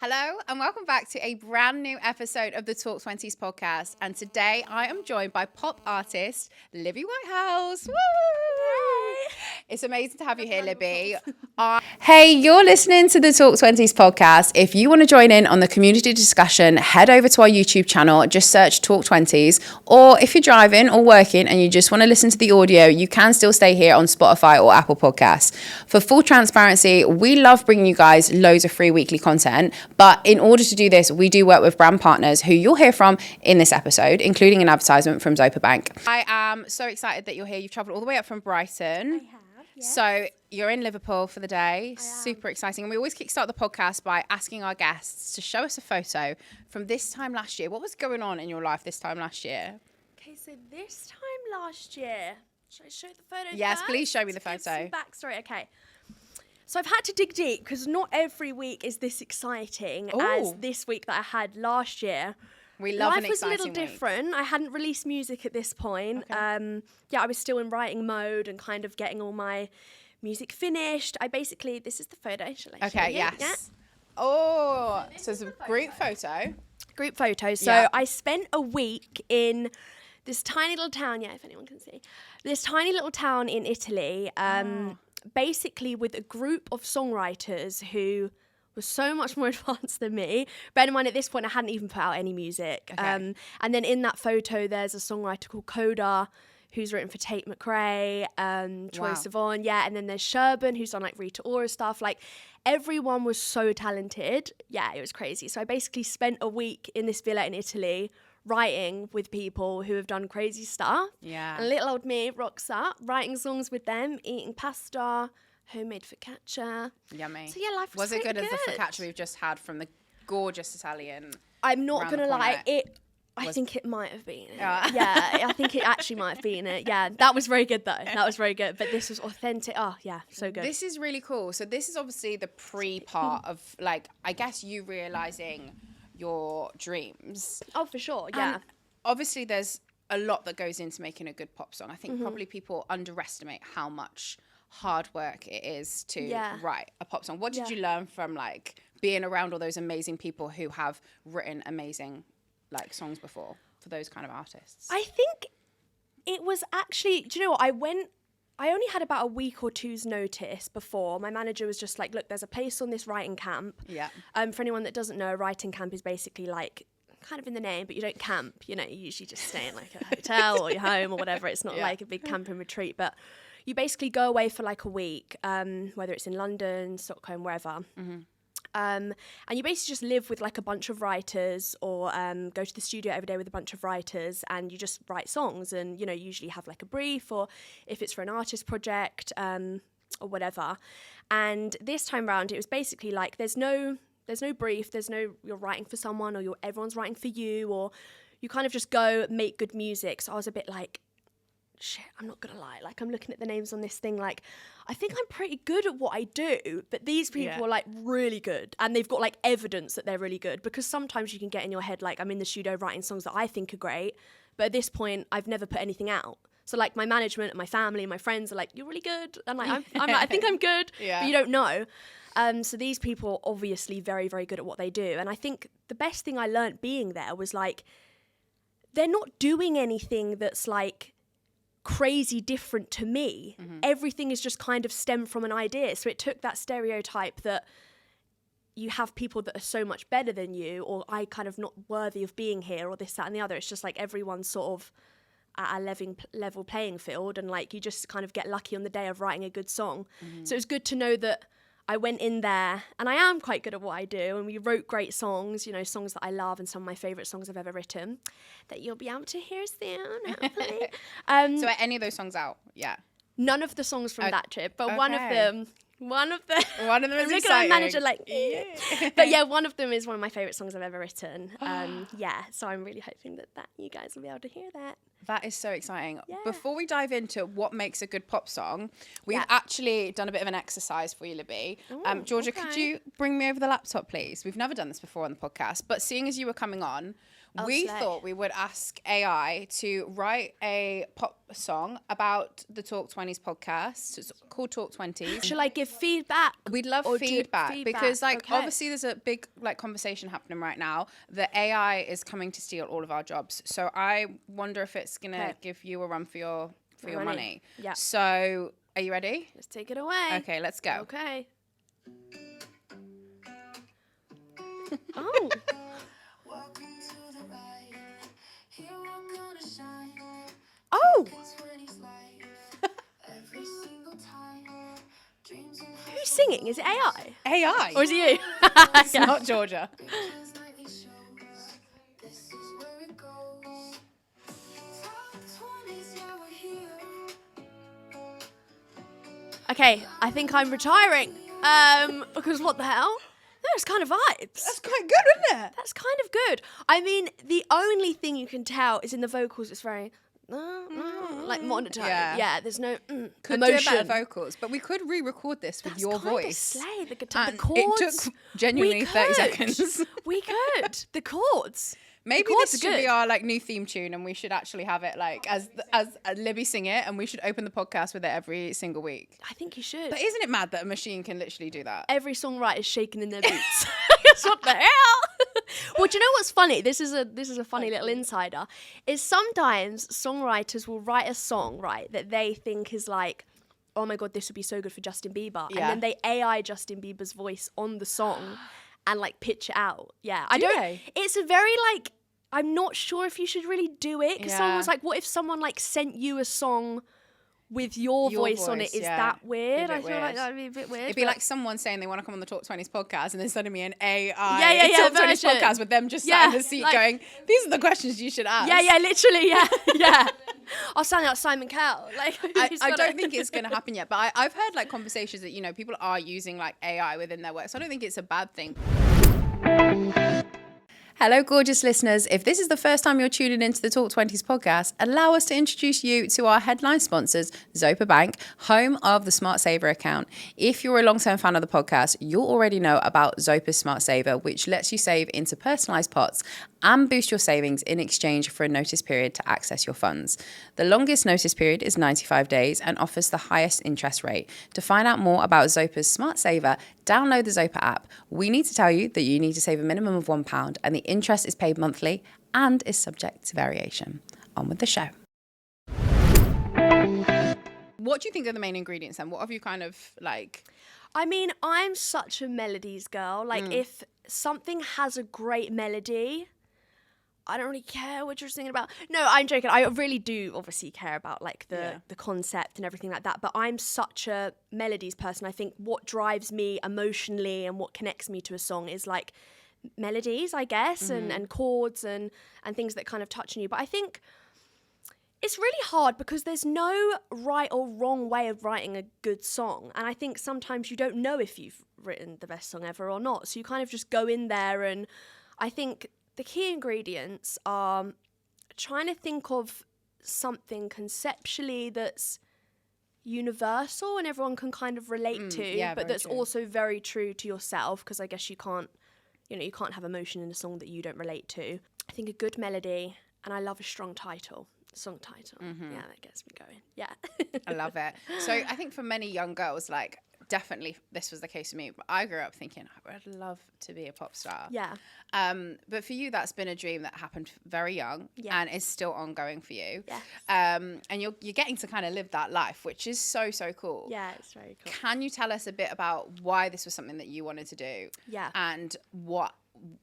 Hello and welcome back to a brand new episode of the Talk 20s podcast. And today I am joined by pop artist Libby Whitehouse. Woo! It's amazing to have you here, Libby. Hey, you're listening to the Talk 20s podcast. If you want to join in on the community discussion, head over to our YouTube channel, just search Talk 20s. Or if you're driving or working and you just want to listen to the audio, you can still stay here on Spotify or Apple Podcasts. For full transparency, we love bringing you guys loads of free weekly content. But in order to do this, we do work with brand partners who you'll hear from in this episode, including an advertisement from Zopa Bank. I am so excited that you're here. You've travelled all the way up from Brighton. I have. Yeah. So you're in Liverpool for the day. Super exciting. And we always kickstart the podcast by asking our guests to show us a photo from this time last year. What was going on in your life this time last year? Okay, so this time last year, should I show the photo Yes, first? please show me the To give photo. some backstory, okay. So I've had to dig deep because not every week is this exciting as this week that I had last year. We love an Life was a exciting little week. different. I hadn't released music at this point. Okay. I was still in writing mode and kind of getting all my music finished. This is the photo. Shall I show Okay, you? yes. Yeah. Oh, so it's a group photo. Group photo. So Yeah. I spent a week in this tiny little town. Yeah, if anyone can see. This tiny little town in Italy. Basically with a group of songwriters who was so much more advanced than me. Bear in mind, at this point, I hadn't even put out any music. Okay. And then in that photo, there's a songwriter called Coda, who's written for Tate McRae, Troy Wow. Sivan, and then there's Sherburn, who's done like Rita Ora stuff. Like, everyone was so talented. Yeah, it was crazy. So I basically spent a week in this villa in Italy writing with people who have done crazy stuff. Yeah. And little old me rocks up, writing songs with them, eating pasta, homemade focaccia. Yummy. So yeah, life was it pretty good as the good. focaccia we've just had from the gorgeous Italian? I'm not round the gonna lie, corner? I think it might have been it. Yeah. Yeah, I think it actually might have been it. Yeah, that was very good though. That was very good. But this was authentic. Oh yeah, so good. This is really cool. So this is obviously the part of, like, I guess you realising your dreams. Oh, for sure. Yeah. And obviously there's a lot that goes into making a good pop song. I think probably people underestimate how much hard work it is to write a pop song. What did you learn from, like, being around all those amazing people who have written amazing, like, songs before for those kind of artists? I think it was actually, do you know what? I only had about a week or two's notice before. My manager was just like, look, there's a place on this writing camp. Yeah. For anyone that doesn't know, a writing camp is basically like, kind of in the name, but you don't camp. You know, you usually just stay in like a hotel or your home or whatever. It's not like a big camping retreat, but you basically go away for like a week, whether it's in London, Stockholm, wherever. And you basically just live with like a bunch of writers or go to the studio every day with a bunch of writers and you just write songs and, you know, usually have like a brief or if it's for an artist project or whatever. And this time round, it was basically like there's no brief, you're writing for someone or everyone's writing for you or you kind of just go make good music. So I was a bit like, shit, I'm not gonna lie. Like, I'm looking at the names on this thing, like, I think I'm pretty good at what I do, but these people are like really good and they've got like evidence that they're really good because sometimes you can get in your head, like, I'm in the studio writing songs that I think are great, but at this point, I've never put anything out. So like my management and my family and my friends are like, you're really good. And like, I think I'm good, but you don't know. So these people are obviously very, very good at what they do. And I think the best thing I learned being there was like, they're not doing anything that's like crazy different to me. Everything is just kind of stemmed from an idea. So it took that stereotype that you have people that are so much better than you, or I kind of not worthy of being here, or this, that, and the other. It's just like everyone's sort of at a level playing field, and like you just kind of get lucky on the day of writing a good song. So it was good to know that I went in there and I am quite good at what I do, and we wrote great songs, you know, songs that I love and some of my favourite songs I've ever written that you'll be able to hear soon, hopefully. So are any of those songs out? Yeah. None of the songs from that trip, but one of them is I'm looking at my exciting. manager like, but yeah, one of them is one of my favourite songs I've ever written. So I'm really hoping that you guys will be able to hear that. That is so exciting. Yeah. Before we dive into what makes a good pop song, we've actually done a bit of an exercise for you, Libby. Georgia, could you bring me over the laptop, please? We've never done this before on the podcast, but seeing as you were coming on, we thought we would ask AI to write a pop song about the Talk 20s podcast. It's called Talk 20s. Shall I give feedback? We'd love feedback because, like, Okay. obviously there's a big, like, conversation happening right now. The AI is coming to steal all of our jobs. So I wonder if it's going to give you a run for your money. Yeah. So are you ready? Let's take it away. Okay, let's go. Okay. Oh. Oh. Who's singing? Is it AI? AI. Or is it you? It's not Georgia. Okay, I think I'm retiring. Because what the hell? There's kind of vibes. That's quite good, isn't it? That's kind of good. I mean, the only thing you can tell is in the vocals, it's very like monotone. Yeah, there's no Could emotion. do better vocals, but we could re-record this with your kind of voice. slay the guitar, the And chords. it took genuinely 30 seconds. We could. The chords. Maybe The chords this are should be good. our like new theme tune, and we should actually have it like as Libby sing it, and we should open the podcast with it every single week. I think you should. But isn't it mad that a machine can literally do that? Every songwriter is shaking in their boots. What the hell? Well, do you know what's funny? This is a funny little insider. Is sometimes songwriters will write a song, right, that they think is like, oh my god, this would be so good for Justin Bieber, and then they AI Justin Bieber's voice on the song and like pitch it out. Yeah, Do they? It's a very like, I'm not sure if you should really do it because someone's like, what if someone like sent you a song with your voice on it? Is that weird? I feel like that'd be a bit weird. It'd be like someone saying they want to come on the Talk 20s podcast and then sending me an AI Talk 20s version. podcast with them just sat in the seat like- going, these are the questions you should ask. Yeah, literally, yeah. I'll sound like Simon Cowell. Like, I don't think it's going to happen yet, but I've heard like conversations that, you know, people are using like AI within their work. So I don't think it's a bad thing. Hello, gorgeous listeners. If this is the first time you're tuning into the Talk 20s podcast, allow us to introduce you to our headline sponsors, Zopa Bank, home of the Smart Saver account. If you're a long-term fan of the podcast, you'll already know about Zopa's Smart Saver, which lets you save into personalized pots and boost your savings in exchange for a notice period to access your funds. The longest notice period is 95 days and offers the highest interest rate. To find out more about Zopa's Smart Saver, download the Zopa app. We need to tell you that you need to save a minimum of £1 and the interest is paid monthly and is subject to variation. On with the show. What do you think are the main ingredients then? What have you kind of like... I mean, I'm such a melodies girl. Like, if something has a great melody, I don't really care what you're singing about. No, I'm joking. I really do obviously care about like the concept and everything like that. But I'm such a melodies person. I think what drives me emotionally and what connects me to a song is like melodies, I guess, and chords and things that kind of touch on you. But I think it's really hard because there's no right or wrong way of writing a good song. And I think sometimes you don't know if you've written the best song ever or not. So you kind of just go in there, and I think the key ingredients are trying to think of something conceptually that's universal and everyone can kind of relate to, but that's also very true to yourself, because I guess you can't have emotion in a song that you don't relate to. I think a good melody, and I love a strong song title. Yeah, that gets me going. Yeah. I love it. So I think for many young girls, like, definitely this was the case for me, but I grew up thinking I'd love to be a pop star. Yeah. But for you, that's been a dream that happened very young and is still ongoing for you. Yeah. And you're getting to kind of live that life, which is so cool. Yeah, it's very cool. Can you tell us a bit about why this was something that you wanted to do? Yeah. And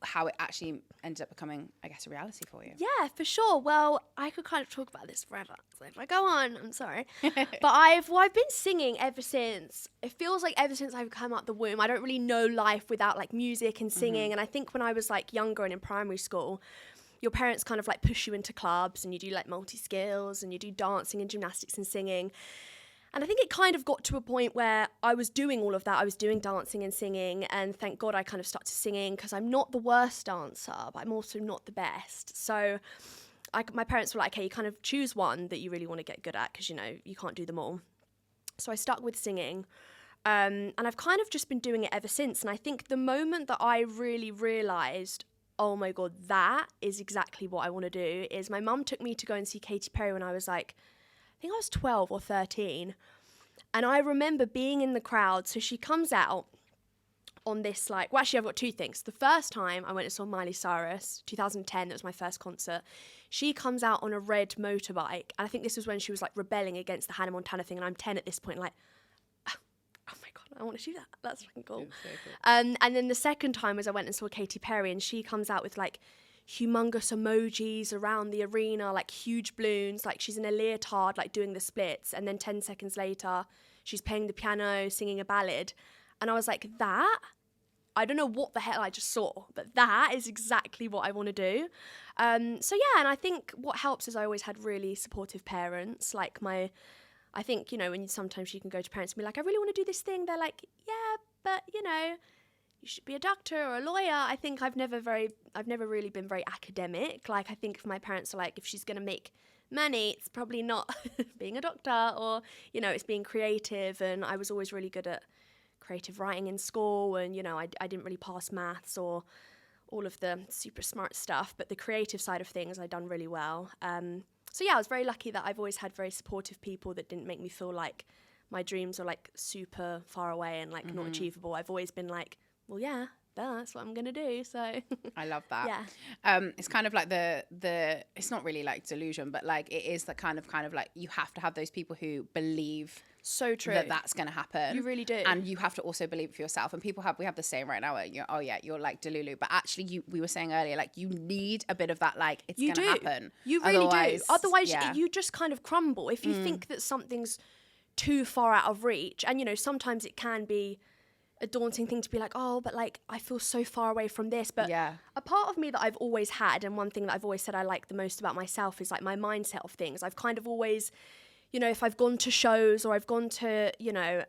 how it actually ended up becoming, I guess, a reality for you? Yeah, for sure. Well, I could kind of talk about this forever. So if I go on, I'm sorry. But I've been singing ever since. It feels like ever since I've come out the womb. I don't really know life without like music and singing. And I think when I was like younger and in primary school, your parents kind of like push you into clubs and you do like multi-skills and you do dancing and gymnastics and singing. And I think it kind of got to a point where I was doing all of that. I was doing dancing and singing, and thank God I kind of started singing, because I'm not the worst dancer, but I'm also not the best. So my parents were like, okay, you kind of choose one that you really want to get good at, because, you know, you can't do them all. So I stuck with singing, and I've kind of just been doing it ever since. And I think the moment that I really realised, oh my God, that is exactly what I want to do, is my mum took me to go and see Katy Perry when I was like think I was 12 or 13. And I remember being in the crowd. So she comes out on this, like, well, actually, I've got two things. The first time I went and saw Miley Cyrus, 2010, that was my first concert. She comes out on a red motorbike. And I think this was when she was, like, rebelling against the Hannah Montana thing. And I'm 10 at this point, like, oh my God, I want to do that. That's fucking cool. So cool. And then the second time was I went and saw Katy Perry, and she comes out with, like, humongous emojis around the arena, like huge balloons, like she's in a leotard, like doing the splits, and then 10 seconds later she's playing the piano, singing a ballad. And I was like, that, I don't know what the hell I just saw, but that is exactly what I want to do. So yeah, and I think what helps is I always had really supportive parents. Like I think, you know, when sometimes you can go to parents and be like, I really want to do this thing, they're like, yeah, but you know, you should be a doctor or a lawyer. I think I've never really been very academic. Like, I think if my parents are like, if she's going to make money, it's probably not being a doctor, or, you know, it's being creative. And I was always really good at creative writing in school. And, you know, I didn't really pass maths or all of the super smart stuff, but the creative side of things I'd done really well. So yeah, I was very lucky that I've always had very supportive people that didn't make me feel like my dreams are like super far away and like not achievable. I've always been like, well, yeah, that's what I'm going to do. So I love that. Yeah. It's kind of like the it's not really like delusion, but like it is the kind of like you have to have those people who believe so true that that's going to happen. You really do. And you have to also believe it for yourself. And we have the saying right now where you're like Delulu. But actually we were saying earlier, like you need a bit of that, like it's going to happen. You really do. Otherwise yeah. you just kind of crumble. If you think that something's too far out of reach, and you know, sometimes it can be a daunting thing to be like, oh, but like I feel so far away from this. But yeah. a part of me that I've always had, and one thing that I've always said I like the most about myself, is like my mindset of things. I've kind of always, you know, if I've gone to shows or I've gone to, you know,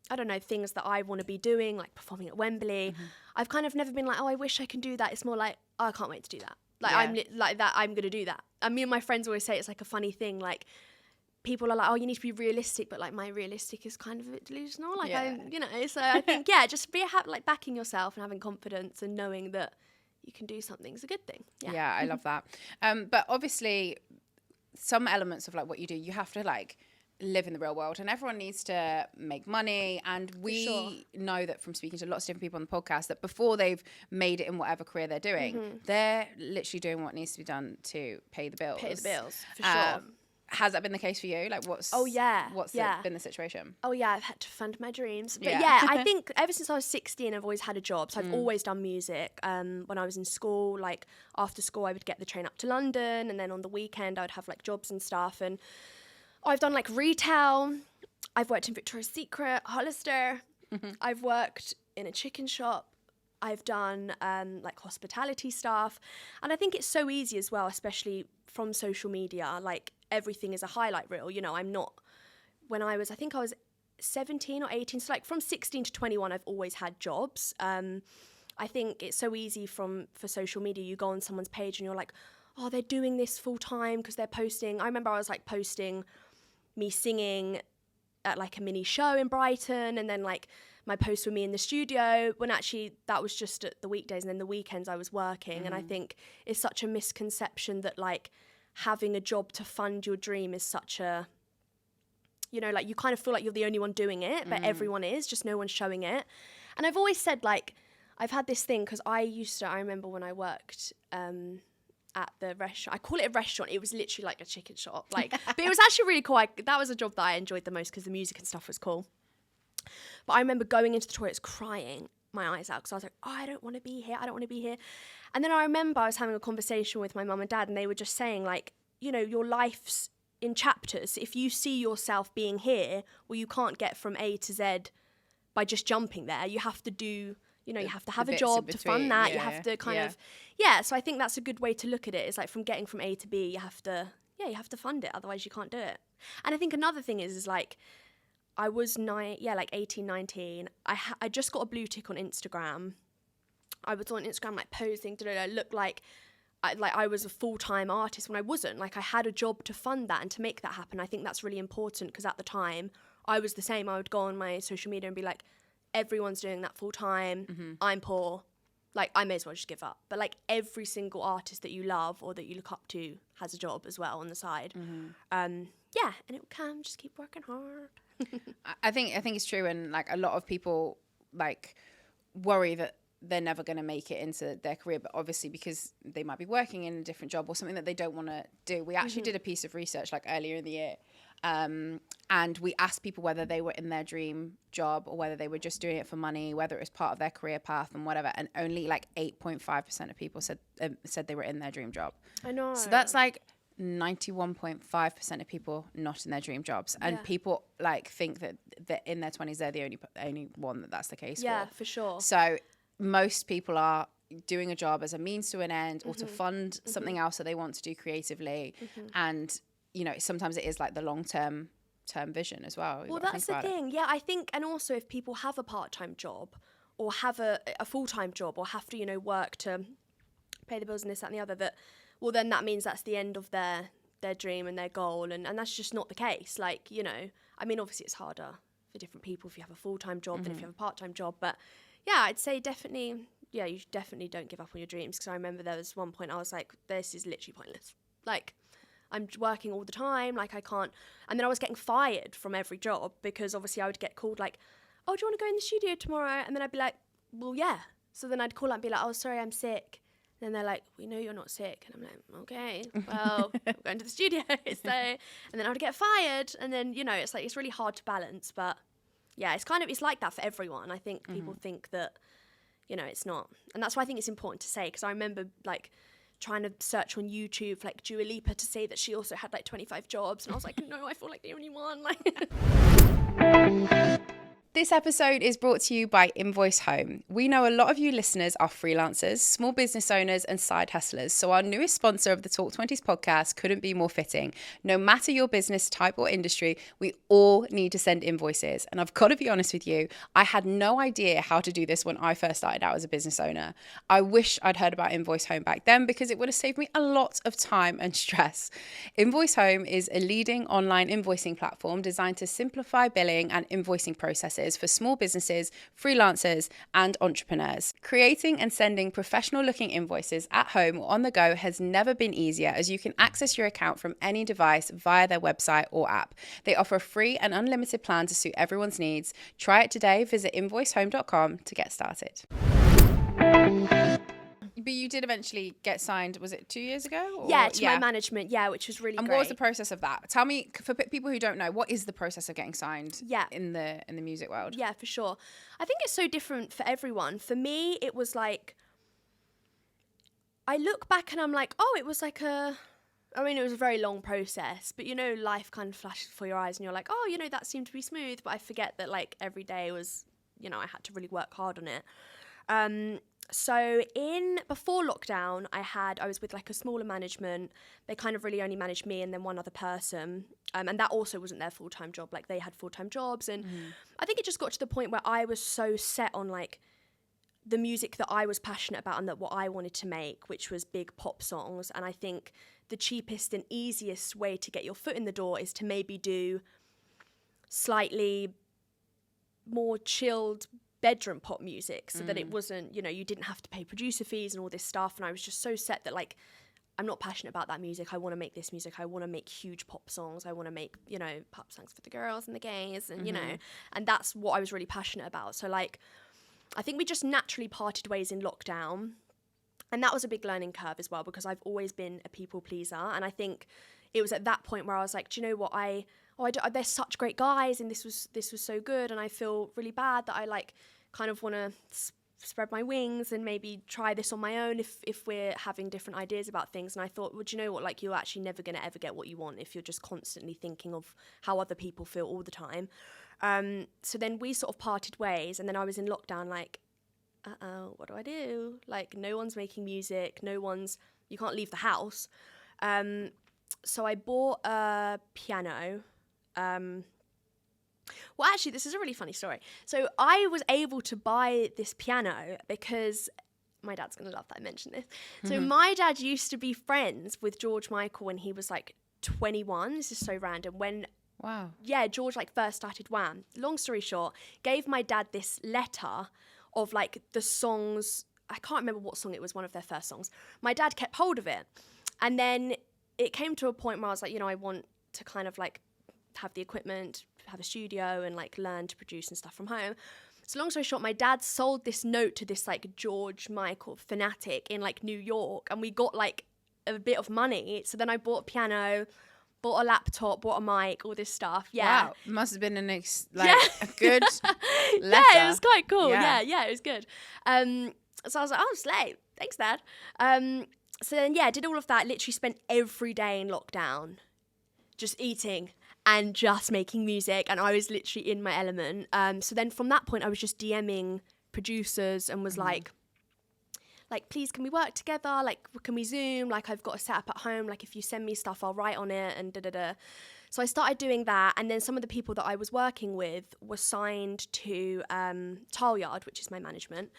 I don't know, things that I want to be doing, like performing at Wembley, I've kind of never been like, oh, I wish I can do that. It's more like, oh, I can't wait to do that. Like I'm like that, I'm going to do that. And me and my friends always say it's like a funny thing, like people are like, oh, you need to be realistic, but like my realistic is kind of a bit delusional. Like you know, so I think, yeah, just like backing yourself and having confidence and knowing that you can do something is a good thing. Yeah, I love that. But obviously some elements of like what you do, you have to like live in the real world, and everyone needs to make money. And we know that from speaking to lots of different people on the podcast that before they've made it in whatever career they're doing, they're literally doing what needs to be done to pay the bills. Pay the bills, for sure. Has that been the case for you? Like what's been the situation? Oh yeah, I've had to fund my dreams. But yeah, I think ever since I was 16, I've always had a job. So I've always done music. When I was in school, like after school, I would get the train up to London, and then on the weekend, I would have like jobs and stuff. And I've done like retail. I've worked in Victoria's Secret, Hollister. I've worked in a chicken shop. I've done like hospitality stuff. And I think it's so easy as well, especially from social media. Like everything is a highlight reel. You know, I think I was 17 or 18. So like from 16 to 21, I've always had jobs. I think it's so easy for social media. You go on someone's page and you're like, oh, they're doing this full time because they're posting. I remember I was like posting me singing at like a mini show in Brighton, and then like my posts were me in the studio, when actually that was just at the weekdays, and then the weekends I was working. And I think it's such a misconception that like having a job to fund your dream is such a, you know, like you kind of feel like you're the only one doing it, but everyone is, just no one's showing it. And I've always said, like, I've had this thing, because I remember when I worked at the restaurant, I call it a restaurant, it was literally like a chicken shop, like, but it was actually really cool. That was a job that I enjoyed the most because the music and stuff was cool. But I remember going into the toilets crying my eyes out because I was like, oh, I don't want to be here. And then I remember I was having a conversation with my mum and dad, and they were just saying, like, you know, your life's in chapters. If you see yourself being here, well, you can't get from A to Z by just jumping there. You have to do, you know, you have to have a job to fund that. You have to kind of, so I think that's a good way to look at it. It's like from getting from A to B, you have to fund it. Otherwise you can't do it. And I think another thing is like, I was 18, 19. I just got a blue tick on Instagram. I was on Instagram like posing, look like I was a full-time artist when I wasn't. Like I had a job to fund that and to make that happen. I think that's really important because at the time I was the same. I would go on my social media and be like, everyone's doing that full-time. I'm poor. like I may as well just give up. But like every single artist that you love or that you look up to has a job as well on the side. Yeah, and it can just keep working hard. I think it's true, and like a lot of people like worry that they're never going to make it into their career, but obviously because they might be working in a different job or something that they don't want to do. We actually did a piece of research like earlier in the year, and we asked people whether they were in their dream job or whether they were just doing it for money, whether it was part of their career path and whatever, and only like 8.5% of people said they were in their dream job. I know. So that's like 91.5% of people not in their dream jobs, and people like think that in their 20s they're the only one that's the case for sure. So most people are doing a job as a means to an end or to fund something else that they want to do creatively, and you know sometimes it is like the long-term vision as well. Well, that's the thing. Yeah, I think, and also if people have a part-time job or have a full-time job or have to, you know, work to pay the bills and this, that and the other, that, well, then that means that's the end of their dream and their goal, and that's just not the case. Like, you know, I mean, obviously it's harder for different people if you have a full-time job than if you have a part-time job, but yeah, I'd say definitely, yeah, you definitely don't give up on your dreams, because I remember there was one point I was like, this is literally pointless. Like, I'm working all the time, like I can't, and then I was getting fired from every job because obviously I would get called like, oh, do you want to go in the studio tomorrow? And then I'd be like, well, yeah. So then I'd call up and be like, oh, sorry, I'm sick. And then they're like, we know you're not sick. And I'm like, okay, well, I'm going to the studio. So, and then I would get fired. And then, you know, it's like, it's really hard to balance. But yeah, it's like that for everyone. I think people think that, you know, it's not. And that's why I think it's important to say, because I remember like trying to search on YouTube, like Dua Lipa, to say that she also had like 25 jobs. And I was like, no, I feel like the only one. Like. This episode is brought to you by Invoice Home. We know a lot of you listeners are freelancers, small business owners, and side hustlers, so our newest sponsor of the Talk 20s podcast couldn't be more fitting. No matter your business type or industry, we all need to send invoices. And I've got to be honest with you, I had no idea how to do this when I first started out as a business owner. I wish I'd heard about Invoice Home back then, because it would have saved me a lot of time and stress. Invoice Home is a leading online invoicing platform designed to simplify billing and invoicing processes for small businesses, freelancers, and entrepreneurs. Creating and sending professional-looking invoices at home or on the go has never been easier, as you can access your account from any device via their website or app. They offer a free and unlimited plan to suit everyone's needs. Try it today. Visit invoicehome.com to get started. But you did eventually get signed, was it 2 years ago? Or? Yeah, to my management, yeah, which was really great. And what was the process of that? Tell me, for people who don't know, what is the process of getting signed in the music world? Yeah, for sure. I think it's so different for everyone. For me, it was like, I look back and I'm like, oh, it was like it was a very long process, but you know, life kind of flashes before your eyes and you're like, oh, you know, that seemed to be smooth, but I forget that like every day was, you know, I had to really work hard on it. So before lockdown, I was with like a smaller management. They kind of really only managed me and then one other person. And that also wasn't their full-time job. Like they had full-time jobs. And I think it just got to the point where I was so set on like the music that I was passionate about and that what I wanted to make, which was big pop songs. And I think the cheapest and easiest way to get your foot in the door is to maybe do slightly more chilled bedroom pop music, so that it wasn't, you know, you didn't have to pay producer fees and all this stuff. And I was just so set that like, I'm not passionate about that music. I want to make this music. I want to make huge pop songs. I want to make, you know, pop songs for the girls and the gays and, you know, and that's what I was really passionate about. So like, I think we just naturally parted ways in lockdown. And that was a big learning curve as well, because I've always been a people pleaser. And I think it was at that point where I was like, do you know what, they're such great guys and this was so good, and I feel really bad that I like kind of want to spread my wings and maybe try this on my own if we're having different ideas about things. And I thought, well, do you know what, like you're actually never going to ever get what you want if you're just constantly thinking of how other people feel all the time. So then we sort of parted ways, and then I was in lockdown like, what do I do? Like no one's making music, you can't leave the house. So I bought a piano. Well, actually, this is a really funny story. So I was able to buy this piano because my dad's going to love that I mentioned this. So my dad used to be friends with George Michael when he was like 21. This is so random. George like first started Wham. Long story short, gave my dad this letter of like the songs I can't remember what song it was, one of their first songs. My dad kept hold of it. And then it came to a point where I was like, I want to kind of like have the equipment, have a studio and like learn to produce and stuff from home. So long story short, my dad sold this note to this like George Michael fanatic in like New York, and we got like a bit of money. So then I bought a piano, bought a laptop, bought a mic, all this stuff. Yeah. Wow. Must have been a good letter. Yeah, it was quite cool. Yeah. Yeah, it was good. So I was like, oh, slay. Thanks, Dad. So then, did all of that, literally spent every day in lockdown just eating and just making music, and I was literally in my element. So then from that point, I was just DMing producers and was like, please, can we work together? Like, can we Zoom? Like, I've got a setup at home. Like, if you send me stuff, I'll write on it and da-da-da. So I started doing that, and then some of the people that I was working with were signed to Tileyard, which is my management.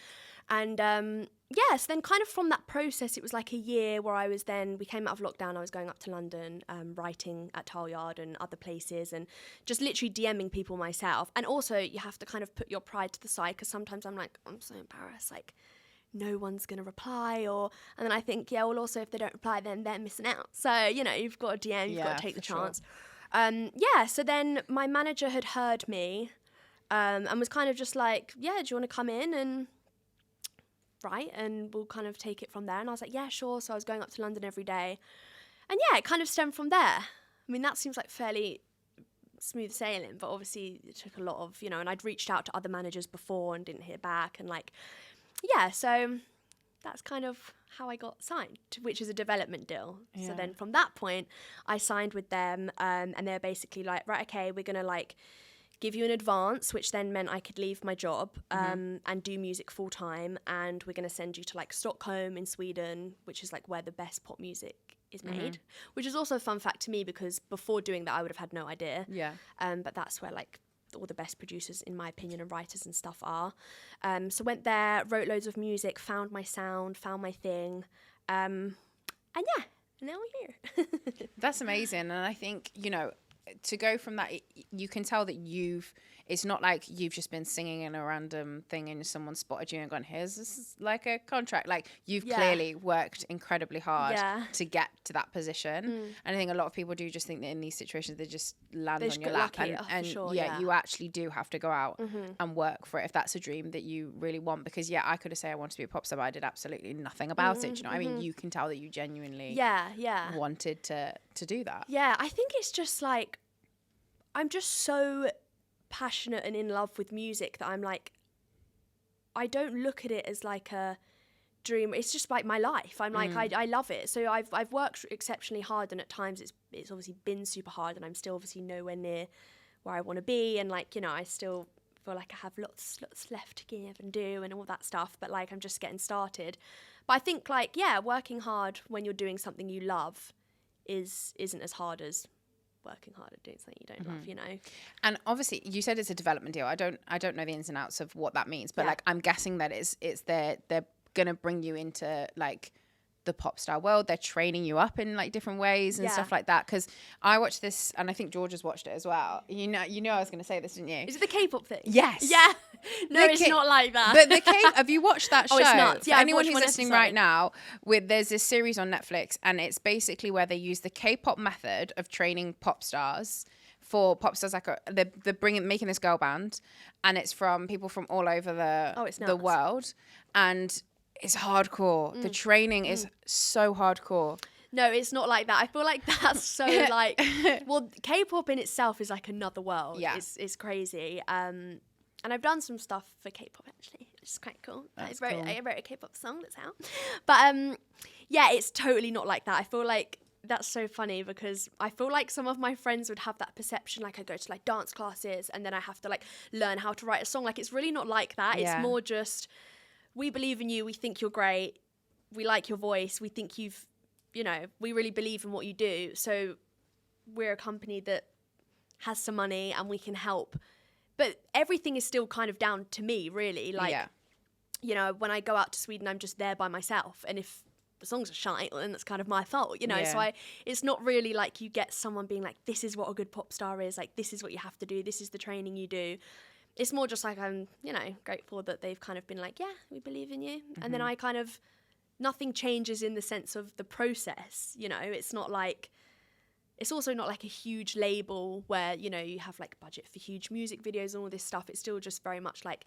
And so then kind of from that process, it was like a year where we came out of lockdown, I was going up to London, writing at Tileyard and other places, and just literally DMing people myself. And also you have to kind of put your pride to the side, because sometimes I'm like, I'm so embarrassed, like no one's going to reply, and then I think, also if they don't reply, then they're missing out. So, you've got to DM, you've got to take the chance. Sure. So then my manager had heard me and was kind of just like, do you want to come in and write, and we'll kind of take it from there? And I was like, yeah, sure. So I was going up to London every day, and it kind of stemmed from there. I mean, that seems like fairly smooth sailing, but obviously it took a lot of, and I'd reached out to other managers before and didn't hear back, and so that's kind of how I got signed, which is a development deal. Yeah. So then from that point, I signed with them, and they're basically like, right, okay, we're going to like give you an advance, which then meant I could leave my job and do music full time, and we're going to send you to like Stockholm in Sweden, which is like where the best pop music is made, which is also a fun fact to me, because before doing that I would have had no idea. Yeah. But that's where like all the best producers, in my opinion, and writers and stuff are. So went there, wrote loads of music, found my sound, found my thing, and now we're here. That's amazing. And I think, to go from that, you can tell that it's not like you've just been singing in a random thing and someone spotted you and gone, this is like a contract. Like, you've clearly worked incredibly hard to get to that position. And I think a lot of people do just think that in these situations they just land on your lap. And you actually do have to go out and work for it if that's a dream that you really want. Because I could have said I wanted to be a pop star, but I did absolutely nothing about it. I mean, you can tell that you genuinely wanted to do that. Yeah, I think it's just like, I'm just so passionate and in love with music that I'm like, I don't look at it as like a dream. It's just like my life. I'm like, I love it. So I've worked exceptionally hard, and at times it's obviously been super hard, and I'm still obviously nowhere near where I want to be, and like, I still feel like I have lots left to give and do and all that stuff, but like I'm just getting started. But I think like, working hard when you're doing something you love isn't as hard as working hard at doing something you don't love, And obviously you said it's a development deal. I don't know the ins and outs of what that means, but like I'm guessing that it's they're gonna bring you into like the pop star world. They're training you up in like different ways and stuff like that. Because I watched this, and I think George has watched it as well. You know I was gonna say this, didn't you? Is it the K-pop thing? Yes. Yeah. No, it's not like that. But the have you watched that show? Oh, it's not. Yeah, anyone who's listening right now, there's this series on Netflix, and it's basically where they use the K-pop method of training pop stars. For pop stars, like they're making this girl band, and it's from people from all over the world, and it's hardcore. The training is so hardcore. No, it's not like that. I feel like that's so like, well, K-pop in itself is like another world. Yeah, it's crazy. And I've done some stuff for K-pop actually, which is quite cool. I wrote a K-pop song that's out. But it's totally not like that. I feel like that's so funny, because I feel like some of my friends would have that perception, like I go to like dance classes and then I have to like learn how to write a song. Like, it's really not like that. Yeah. It's more just, we believe in you, we think you're great, we like your voice, we think we really believe in what you do. So we're a company that has some money and we can help. But everything is still kind of down to me, really. Like, when I go out to Sweden, I'm just there by myself. And if the songs are shite, then that's kind of my fault, So it's not really like you get someone being like, this is what a good pop star is. Like, this is what you have to do. This is the training you do. it's more just like I'm, grateful that they've kind of been like, yeah, we believe in you. And then I kind of, nothing changes in the sense of the process, it's not like, it's also not like a huge label where, you have like budget for huge music videos and all this stuff. It's still just very much like,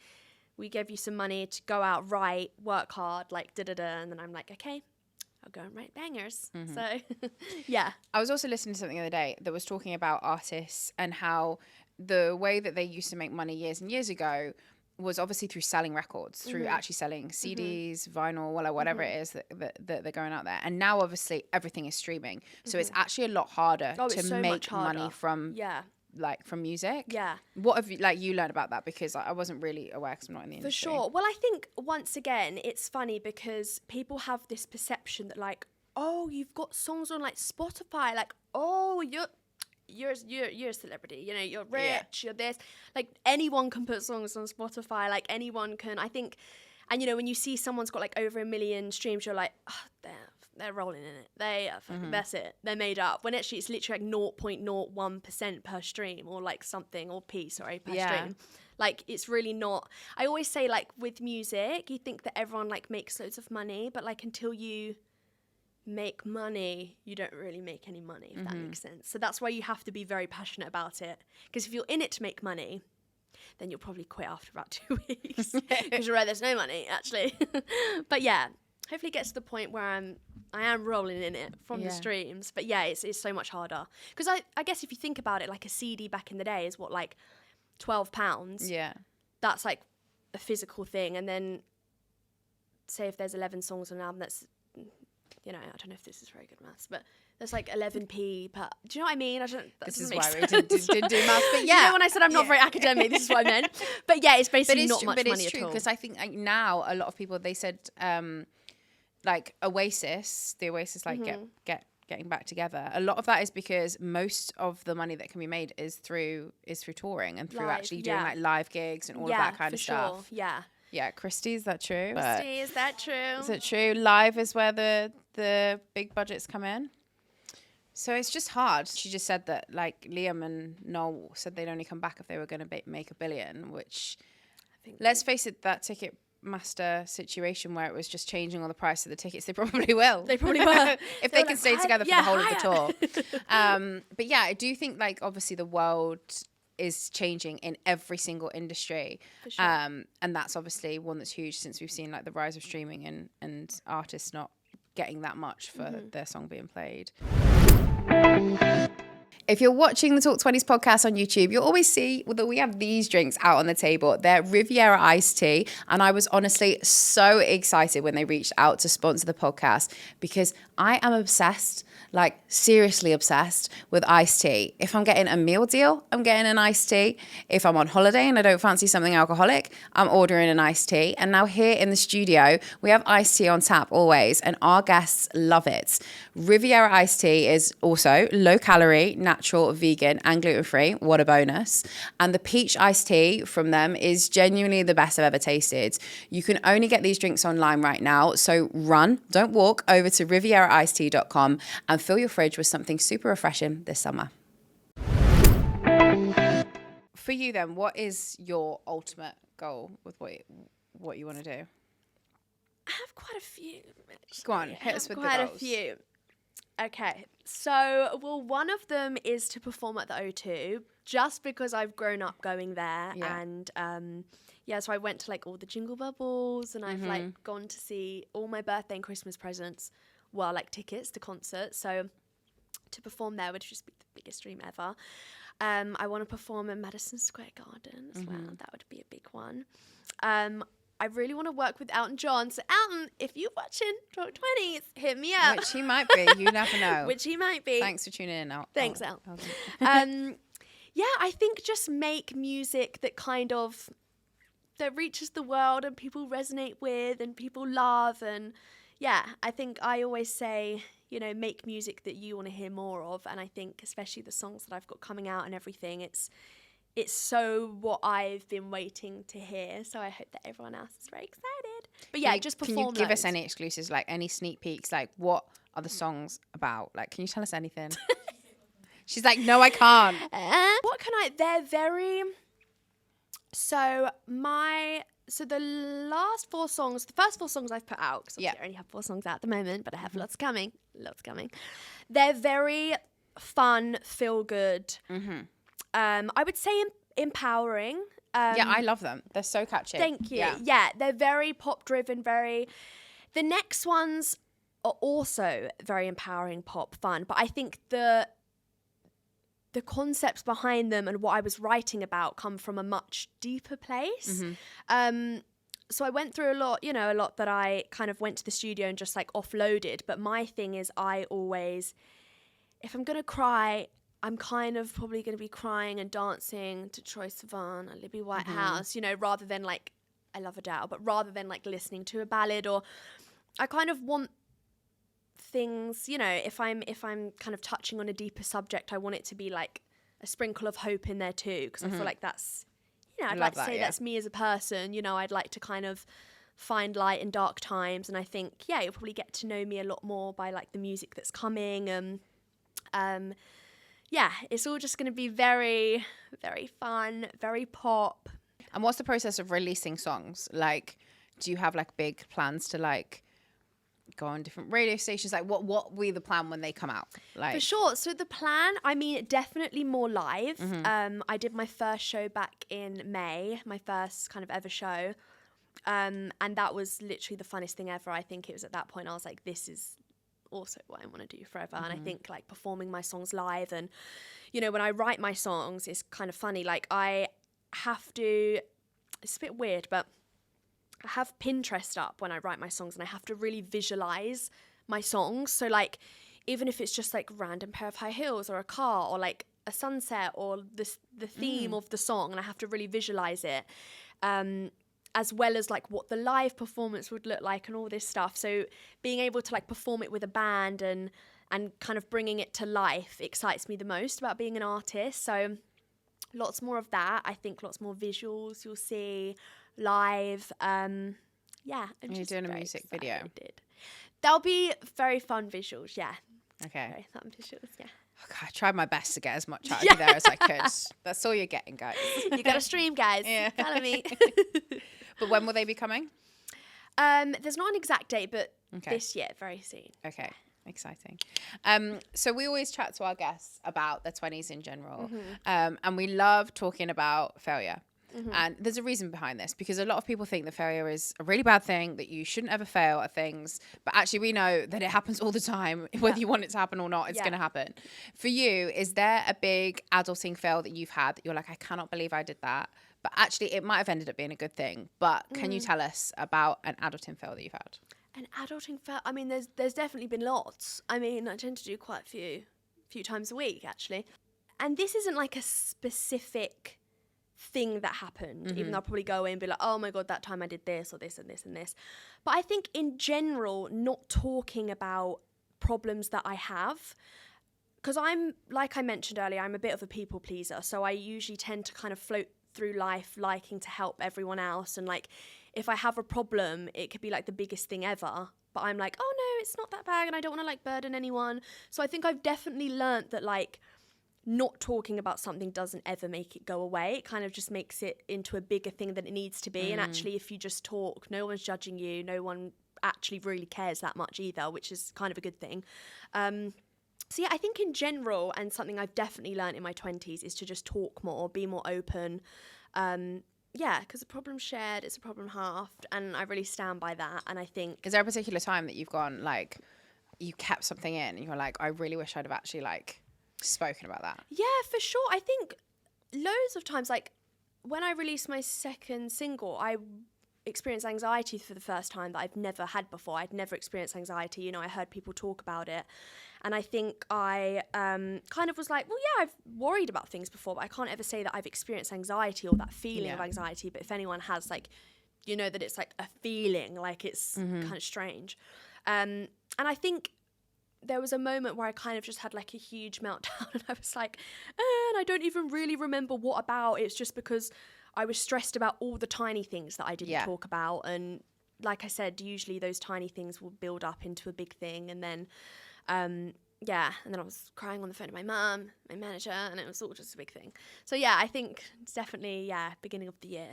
we give you some money to go out, write, work hard, like da-da-da. And then I'm like, okay, I'll go and write bangers. So, yeah. I was also listening to something the other day that was talking about artists and how the way that they used to make money years and years ago was obviously through selling records, through actually selling CDs, vinyl, whatever it is that they're going out there. And now obviously everything is streaming. So it's actually a lot harder to make money from from music. Yeah. What have you learned about that? Because I wasn't really aware because I'm not in the industry. For sure. Well, I think once again, it's funny because people have this perception that like, oh, you've got songs on like Spotify, like, oh, you're a celebrity, you're rich, you're this. Like anyone can put songs on Spotify, like anyone can, I think. And when you see someone's got like over 1 million streams, you're like, oh, they're rolling in it. They are fucking, that's it. They're made up. When actually it's literally like 0.01% per stream or like something, or per stream. Like it's really not. I always say like with music, you think that everyone like makes loads of money, but like until you make money, you don't really make any money, if that makes sense. So that's why you have to be very passionate about it. Because if you're in it to make money, then you'll probably quit after about 2 weeks. Because you're right, there's no money, actually. But yeah, hopefully it gets to the point where I am rolling in it from the streams. But yeah, it's so much harder. Because I guess if you think about it, like a CD back in the day is what, like £12? Yeah. That's like a physical thing. And then say if there's 11 songs on an album, that's, I don't know if this is very good maths, but there's like 11p per. Do you know what I mean? This is why we didn't do maths. But yeah, when I said I'm not very academic, this is what I meant. But yeah, it's basically not much money at all. But it's true because I think now a lot of people, they said like the Oasis like getting back together. A lot of that is because most of the money that can be made is through touring and through actually doing like live gigs and all of that kind of stuff. Yeah. Yeah, Christy, is that true? Christy, is that true? Is it true? Live is where the big budgets come in. So it's just hard. She just said that like Liam and Noel said they'd only come back if they were going to make $1 billion, which let's face it, that Ticketmaster situation where it was just changing all the price of the tickets, they probably will. They probably will. If they can stay together for the whole of the tour. But yeah, I do think like obviously the world is changing in every single industry. For sure. And that's obviously one that's huge since we've seen like the rise of streaming and artists not getting that much for their song being played. If you're watching the Talk 20s podcast on YouTube, you'll always see that we have these drinks out on the table. They're Riviera iced tea. And I was honestly so excited when they reached out to sponsor the podcast because I am obsessed, like seriously obsessed with iced tea. If I'm getting a meal deal, I'm getting an iced tea. If I'm on holiday and I don't fancy something alcoholic, I'm ordering an iced tea. And now here in the studio, we have iced tea on tap always, and our guests love it. Riviera iced tea is also low calorie, natural, vegan, and gluten-free. What a bonus. And the peach iced tea from them is genuinely the best I've ever tasted. You can only get these drinks online right now. So run, don't walk, over to rivieraicedtea.com and fill your fridge with something super refreshing this summer. For you then, what is your ultimate goal with what you want to do? I have quite a few. Go on, hit us with the goals. Quite a few. Okay, so one of them is to perform at the O2, just because I've grown up going there, and so I went to like all the Jingle Bell balls, and I've like gone to see all my birthday and Christmas presents, like tickets to concerts. So to perform there would just be the biggest dream ever. I want to perform in Madison Square Garden as well. That would be a big one. I really want to work with Elton John. So Elton, if you're watching Talk 20s, hit me up. Which he might be. You never know. Which he might be. Thanks for tuning in. Thanks, Elton. I think just make music that that reaches the world and people resonate with and people love. And I think I always say, make music that you want to hear more of. And I think especially the songs that I've got coming out and everything, it's so what I've been waiting to hear. So I hope that everyone else is very excited. But just perform. Can you give us any exclusives, like any sneak peeks? Like what are the songs about? Like, can you tell us anything? She's like, no, I can't. What can I? They're very So the last 4 songs, the first 4 songs I've put out, because I only have 4 songs out at the moment, but I have lots coming. They're very fun, feel good. I would say empowering. I love them. They're so catchy. Thank you. Yeah, they're very pop driven, the next ones are also very empowering, pop, fun, but I think the concepts behind them and what I was writing about come from a much deeper place. So I went through a lot that I kind of went to the studio and just like offloaded. But my thing is I always, if I'm going to cry, I'm kind of probably going to be crying and dancing to Troye Sivan or Libby Whitehouse, rather than like, I love Adele, but rather than like listening to a ballad, or I kind of want things, if I'm kind of touching on a deeper subject, I want it to be like a sprinkle of hope in there too, because I feel like that's, I'd like to say that's me as a person. I'd like to kind of find light in dark times, and I think you'll probably get to know me a lot more by like the music that's coming. It's all just going to be very, very fun, very pop. And what's the process of releasing songs? Like, do you have like big plans to like go on different radio stations? Like what will be the plan when they come out? Like, for sure. So the plan, definitely more live. I did my first show back in May, my first kind of ever show. And that was literally the funnest thing ever. I think it was at that point I was like, this is also what I want to do forever. And I think like performing my songs live, and when I write my songs, it's kind of funny. Like I have to, it's a bit weird, but I have Pinterest up when I write my songs, and I have to really visualize my songs. So like, even if it's just like random pair of high heels or a car or like a sunset or the theme of the song, and I have to really visualize it, as well as like what the live performance would look like and all this stuff. So being able to like perform it with a band and kind of bringing it to life excites me the most about being an artist. So lots more of that. I think lots more visuals you'll see live. I'm you're doing a music video. There'll be very fun visuals. Yeah. Okay. Very fun visuals. Yeah. Okay, I tried my best to get as much out of you there as I could. That's all you're getting, guys. You got to stream, guys. Yeah. Follow me. But when will they be coming? There's not an exact date, but this year, very soon. Okay. Exciting. So we always chat to our guests about their 20s in general. And we love talking about failure. And there's a reason behind this, because a lot of people think that failure is a really bad thing, that you shouldn't ever fail at things. But actually we know that it happens all the time. Whether you want it to happen or not, it's going to happen. For you, is there a big adulting fail that you've had that you're like, I cannot believe I did that? But actually it might have ended up being a good thing. But can you tell us about an adulting fail that you've had? An adulting fail? I mean, there's definitely been lots. I mean, I tend to do quite a few times a week, actually. And this isn't like a specific thing that happened, even though I'll probably go away and be like, oh my God, that time I did this or this and this and this. But I think in general, not talking about problems that I have, because I'm, like I mentioned earlier, I'm a bit of a people pleaser. So I usually tend to kind of float through life liking to help everyone else. And like, if I have a problem, it could be like the biggest thing ever. But I'm like, oh no, it's not that bad, and I don't want to like burden anyone. So I think I've definitely learnt that like, not talking about something doesn't ever make it go away. It kind of just makes it into a bigger thing than it needs to be. And actually, if you just talk, no one's judging you. No one actually really cares that much either, which is kind of a good thing. So yeah, I think in general, and something I've definitely learned in my 20s, is to just talk more, be more open. Because a problem shared is a problem halved. And I really stand by that. And I think... Is there a particular time that you've gone, like, you kept something in and you're like, I really wish I'd have actually, like... spoken about that? Yeah, for sure. I think loads of times, like when I released my second single, I experienced anxiety for the first time that I've never had before. I'd never experienced anxiety. I heard people talk about it, and I think I kind of was like, well, yeah, I've worried about things before, but I can't ever say that I've experienced anxiety or that feeling of anxiety. But if anyone has, like, that it's like a feeling, like it's kind of strange. And I think there was a moment where I kind of just had like a huge meltdown, and I was like, and I don't even really remember what about. It's just because I was stressed about all the tiny things that I didn't talk about. And like I said, usually those tiny things will build up into a big thing. And then, yeah, and then I was crying on the phone to my mum, my manager, and it was all just a big thing. So yeah, I think it's definitely, beginning of the year,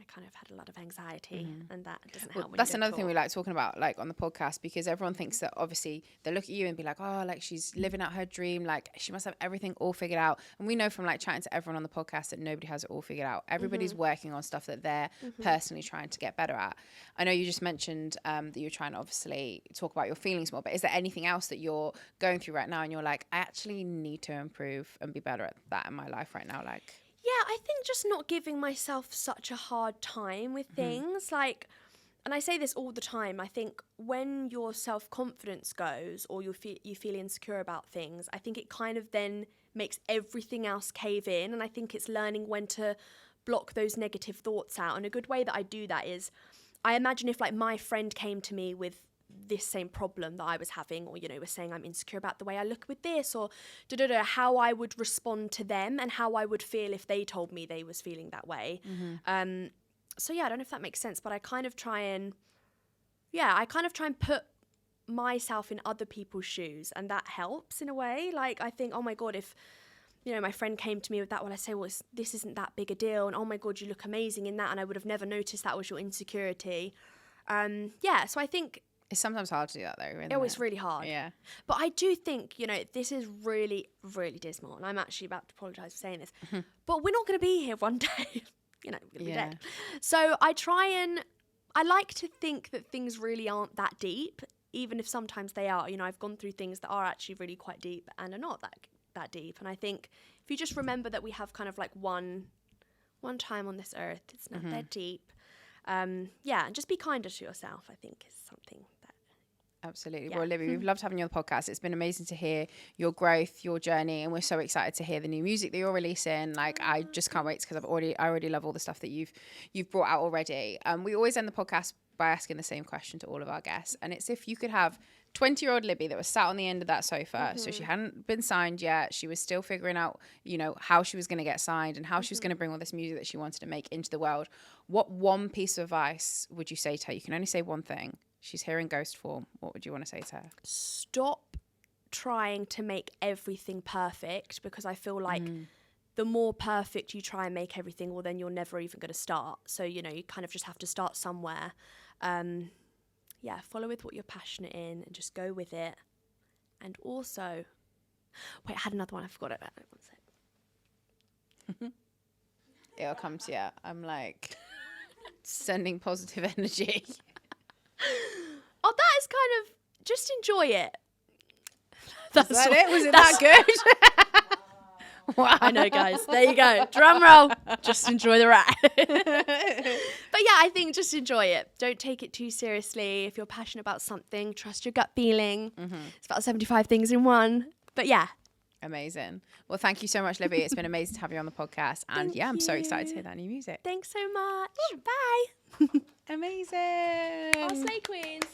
I kind of had a lot of anxiety, and that doesn't help. That's another thing we like talking about, like, on the podcast, because everyone thinks that obviously they look at you and be like, oh, like, she's living out her dream, like she must have everything all figured out. And we know from like chatting to everyone on the podcast that nobody has it all figured out. Everybody's working on stuff that they're personally trying to get better at. I know you just mentioned that you're trying to obviously talk about your feelings more, but is there anything else that you're going through right now and you're like, I actually need to improve and be better at that in my life right now? Like, yeah, I think just not giving myself such a hard time with things. Like, and I say this all the time, I think when your self-confidence goes or you feel insecure about things, I think it kind of then makes everything else cave in. And I think it's learning when to block those negative thoughts out. And a good way that I do that is, I imagine if like my friend came to me with this same problem that I was having, or, you know, was saying I'm insecure about the way I look with this, or how I would respond to them and how I would feel if they told me they was feeling that way. So yeah, I don't know if that makes sense, but I kind of try and put myself in other people's shoes, and that helps in a way. Like, I think, oh my God, if, you know, my friend came to me with that one, I say, well, this isn't that big a deal, and oh my God, you look amazing in that, and I would have never noticed that was your insecurity. So I think it's sometimes hard to do that though. Oh, it's really hard. Yeah. But I do think, you know, this is really, really dismal, and I'm actually about to apologise for saying this, but we're not going to be here one day. You know, we're going to be dead. So I like to think that things really aren't that deep, even if sometimes they are. You know, I've gone through things that are actually really quite deep and are not that deep. And I think if you just remember that we have kind of like one time on this earth, it's not that deep. And just be kinder to yourself, I think, is something that... Absolutely. Well, Libby, we've loved having you on the podcast. It's been amazing to hear your growth, your journey, and we're so excited to hear the new music that you're releasing. Like, I just can't wait, because I already love all the stuff that you've brought out already. We always end the podcast by asking the same question to all of our guests, and it's if you could have 20-year-old Libby that was sat on the end of that sofa, so she hadn't been signed yet, she was still figuring out, you know, how she was going to get signed and how she was going to bring all this music that she wanted to make into the world. What one piece of advice would you say to her? You can only say one thing. She's here in ghost form. What would you want to say to her? Stop trying to make everything perfect, because I feel like the more perfect you try and make everything, well, then you're never even going to start. So, you know, you kind of just have to start somewhere. Follow with what you're passionate in and just go with it. And also, wait, I had another one. I forgot it. One sec. It'll come to you. I'm like sending positive energy. Oh, that is kind of, just enjoy it. Was that it? Was it that good? Wow. I know, guys. There you go. Drum roll. Just enjoy the ride. But yeah, I think just enjoy it. Don't take it too seriously. If you're passionate about something, trust your gut feeling. It's about 75 things in one. But yeah. Amazing. Well, thank you so much, Libby. It's been amazing to have you on the podcast. And Thank I'm so you. excited to hear that new music. Thanks so much. Bye. Amazing. Slay Queens.